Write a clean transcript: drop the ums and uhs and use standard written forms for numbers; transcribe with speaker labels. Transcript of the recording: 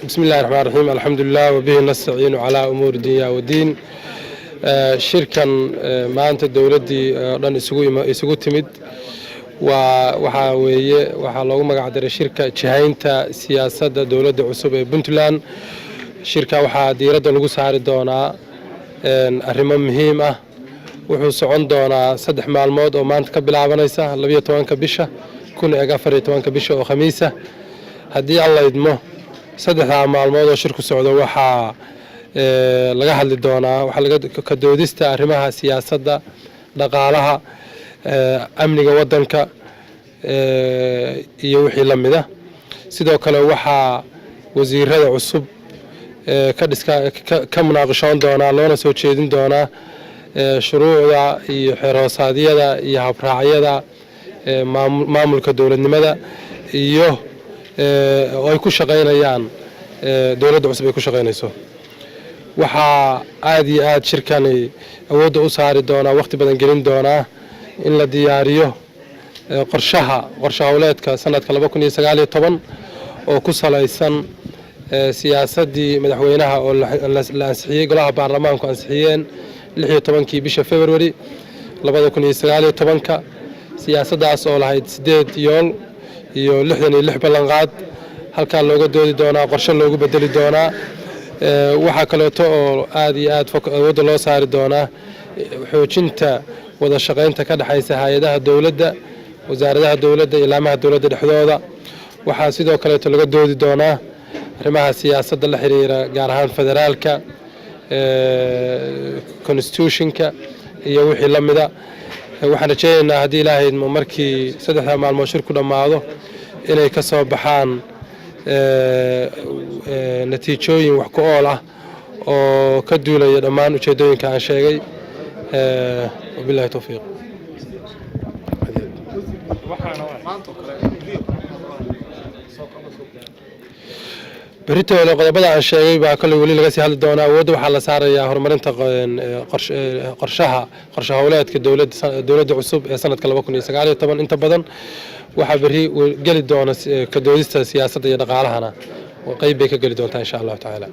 Speaker 1: بسم الله الرحمن الرحيم الحمد لله وبه نستعين على أمور الدنيا والدين شركة maanta dawladii dhan isugu timid waxaa loogu magac daray shirka jihaynta siyaasadda dawladda cusub ee Puntland shirka waxaa diiradda lagu saari doonaa arrimo muhiim ah wuxuu socon doonaa 3 maalmood oo maanta ka bilaabanaysa 12 bisha 14 bisha oo khamiis ah haddii alla idmo 3 maalmood oo shirku socdo waxaa laga hadli doonaa waxa ka doodista arrimaha siyaasadda dhaqaalaha amniga wadanka iyo wixii la mid ah sidoo kale waxaa wasiirada cusub ka munaaqashoon doonaa loona soo jeedin doonaa shuruucda iyo xeeroosaadiyada iyo habraacyada maamulka dawladnimada iyo ay ku shaqeynayaan dawladda cusub ay ku shaqeynayso waxaa aad iyo aad shirkani awoodda u saari doonaa waqti badan gelin doonaa in la diyaariyo qorshe hawleedka sanadka 2019 oo ku salaysan siyaasadii madaxweynaha oo la ansixiyay golaha baarlamaanku ansixiyeen 16 bisha February 2019 siyaasaddaas oo lahayd 8 yool iyo 66 ballanqaad halka looga doodi doonaa qorshe loogu bedeli doonaa waxaa kaleeto oo aad iyo aad awoodda loo saari doonaa xoojinta wada shaqaynta ka dhaxaysa hay'adaha dawladda wasaaradaha dawladda ilaamaha dawladda dhexdooda waxaa sidoo kaleeto laga doodi doonaa arrimaha siyaasadda la xiriira gaar ahaan federaalka constitutionka iyo wixii la mida waxaan rajaynaynaa haddii ilaahay markii 3 maalmood shirku dhammaado inay ka soo baxaan natiijooyin wax ku ool ah oo ka duulaya dhammaan ujeedooyinka aan sheegay wabillahi tawfiiq بريتو qodobada aan sheegay baa kale wali laga sii hadli doonaa awoodda waxaa la saarayaa horumarinta qorshaha hawleedka dawladda cusub ee sanadka 2019 inta badan waxaa bari gali doona ka doodista siyaasadda iyo dhaqaalahana qayb bay ka gali doontaa insha Allah taala